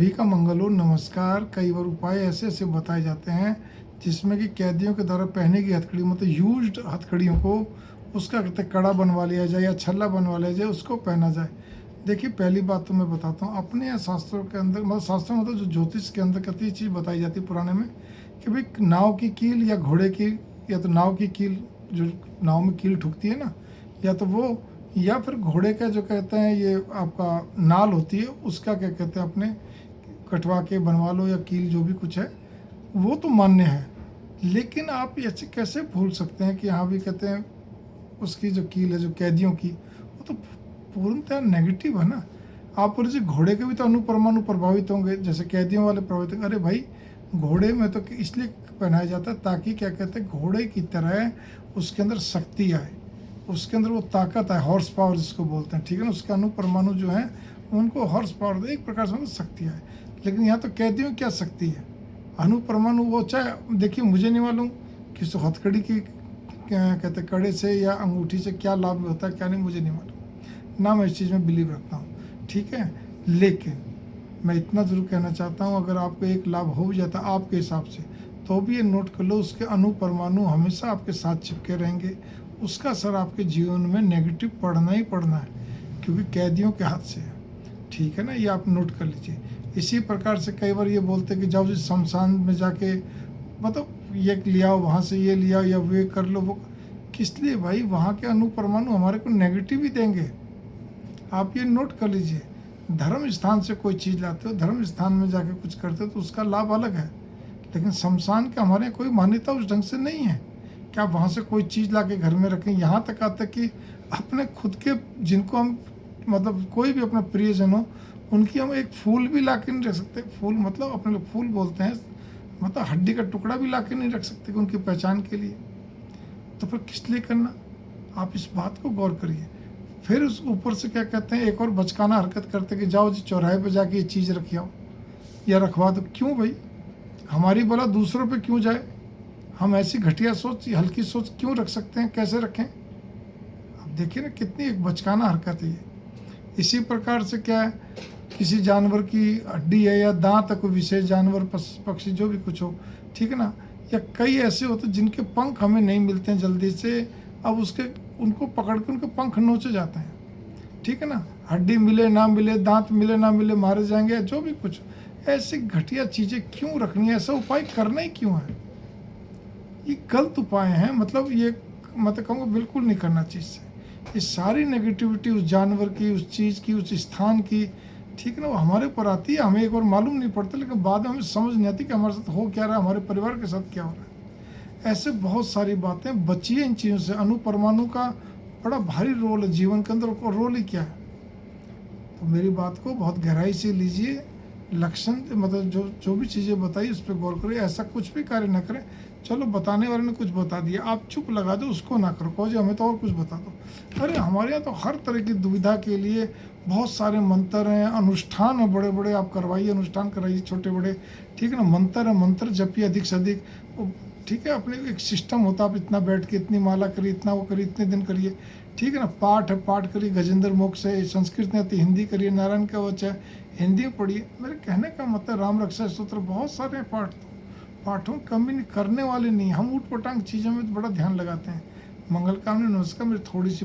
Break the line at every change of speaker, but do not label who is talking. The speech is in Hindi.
सभी का मंगल हो। नमस्कार। कई बार उपाय ऐसे ऐसे बताए जाते हैं जिसमें कि कैदियों के द्वारा पहने की हथकड़ी मतलब यूज्ड हथकड़ियों को उसका कहते कड़ा बनवा लिया जाए या छल्ला बनवा लिया जाए, उसको पहना जाए। देखिए, पहली बात तो मैं बताता हूँ, अपने यहाँ शास्त्रों के अंदर मतलब शास्त्रों मतलब जो ज्योतिष के अंदर कहती चीज़ बताई जाती है पुराने में कि भाई नाव की कील या घोड़े की या तो नाव की कील, जो नाव में कील ठुकती है ना, या तो वो, या फिर घोड़े का जो कहते हैं ये आपका नाल होती है उसका क्या कहते हैं अपने कटवा के बनवा लो या कील जो भी कुछ है वो तो मान्य है। लेकिन आप ऐसे कैसे भूल सकते हैं कि यहाँ भी कहते हैं उसकी जो कील है जो कैदियों की वो तो पूर्णतः नेगेटिव है ना। आप बोले घोड़े के भी तो अणुपरमाणु प्रभावित होंगे जैसे कैदियों वाले प्रभावित होंगे। अरे भाई, घोड़े में तो इसलिए पहनाया जाता है ताकि क्या कहते हैं घोड़े की तरह उसके अंदर शक्ति आए, उसके अंदर वो ताकत है, हॉर्स पावर जिसको बोलते हैं, ठीक है ना। उसके अणुपरमाणु जो है उनको हॉर्स पावर एक प्रकार से शक्ति है। लेकिन यहाँ तो कैदियों की क्या शक्ति है, अणुपरमाणु। वो चाहे देखिए, मुझे नहीं मालूम कि उस हथकड़ी की क्या कहते हैं कड़े से या अंगूठी से क्या लाभ होता है क्या नहीं, मुझे नहीं मालूम ना, मैं इस चीज़ में बिलीव रखता हूँ, ठीक है। लेकिन मैं इतना ज़रूर कहना चाहता हूँ, अगर आपको एक लाभ हो भी जाता आपके हिसाब से तो भी ये नोट कर लो, उसके अणुपरमाणु हमेशा आपके साथ चिपके रहेंगे, उसका असर आपके जीवन में नेगेटिव पड़ना ही पड़ना है, क्योंकि कैदियों के हाथ से है, ठीक है ना। ये आप नोट कर लीजिए। इसी प्रकार से कई बार ये बोलते हैं कि जाओ जी शमशान में जाके मतलब ये लियाओ, वहाँ से ये लियाओ या वे कर लो, वो किस लिए भाई, वहाँ के अणुपरमाणु हमारे को नेगेटिव ही देंगे। आप ये नोट कर लीजिए। धर्म स्थान से कोई चीज़ लाते हो, धर्म स्थान में जाके कुछ करते हो तो उसका लाभ अलग है, लेकिन शमशान के हमारे कोई मान्यता उस ढंग से नहीं है कि आप वहाँ से कोई चीज़ ला के घर में रखें। यहाँ तक आता कि अपने खुद के जिनको हम मतलब कोई भी अपना प्रियजन हो उनकी हम एक फूल भी ला के नहीं रख सकते। फूल मतलब अपने लोग फूल बोलते हैं, मतलब हड्डी का टुकड़ा भी ला के नहीं रख सकते उनकी पहचान के लिए। तो फिर किस लिए करना, आप इस बात को गौर करिए। फिर उस ऊपर से क्या कहते हैं एक और बचकाना हरकत करते कि जाओ जी चौराहे पे जाके ये चीज़ रखी आओ या रखवा दो। क्यों भाई, हमारी बोला दूसरों पे क्यों जाए, हम ऐसी घटिया सोच हल्की सोच क्यों रख सकते हैं, कैसे रखें। अब देखिए ना कितनी एक बचकाना हरकत है ये। इसी प्रकार से क्या है, किसी जानवर की हड्डी है या दांत है, कोई विशेष जानवर पक्षी जो भी कुछ हो, ठीक है ना, या कई ऐसे होते जिनके पंख हमें नहीं मिलते हैं जल्दी से, अब उसके उनको पकड़ के उनके पंख नोचे जाते हैं, ठीक है ना। हड्डी मिले ना मिले, दांत मिले ना मिले, मारे जाएंगे, जो भी कुछ। ऐसी घटिया चीज़ें क्यों रखनी है, ऐसा उपाय करना ही क्यों है, ये गलत उपाय हैं। मतलब ये मतलब कहूँगा बिल्कुल नहीं करना चाहिए इससे। ये सारी नेगेटिविटी उस जानवर की, उस चीज़ की, उस स्थान की, ठीक है ना, वो हमारे ऊपर आती है। हमें एक बार मालूम नहीं पड़ता, लेकिन बाद में हमें समझ नहीं आती कि हमारे साथ हो क्या रहा है, हमारे परिवार के साथ क्या हो रहा है। ऐसे बहुत सारी बातें, बचिए इन चीज़ों से। अणुपरमाणु का बड़ा भारी रोल है जीवन के अंदर, रोल ही क्या है। तो मेरी बात को बहुत गहराई से लीजिए, लक्षण मतलब जो भी चीज़ें बताई उस पर गौर करिए। ऐसा कुछ भी कार्य न करें, चलो बताने वाले ने कुछ बता दिया, आप चुप लगा दो, उसको ना करो, कहो जी हमें तो और कुछ बता दो। अरे हमारे यहाँ तो हर तरह की दुविधा के लिए बहुत सारे मंत्र हैं, अनुष्ठान है बड़े बड़े, आप करवाइए, अनुष्ठान कराइए छोटे बड़े, ठीक है ना। मंत्र है, मंत्र जपिए अधिक से अधिक, ठीक है। अपने एक सिस्टम होता है, आप इतना बैठ के इतनी माला करिए, इतना वो करिए, इतने दिन करिए, ठीक है ना। पाठ है, पाठ करिए, गजेंद्र मोक्ष है, संस्कृत नहीं आती हिंदी करिए, नारायण का वच है हिंदी में पढ़िए। मेरे कहने का मतलब राम रक्षा स्तोत्र बहुत सारे हैं पाठ, तो पाठों की कमी नहीं करने वाले नहीं, हम ऊट पटांग चीज़ों में तो बड़ा ध्यान लगाते हैं। मंगल कामना, नमस्कार। मेरी थोड़ी सी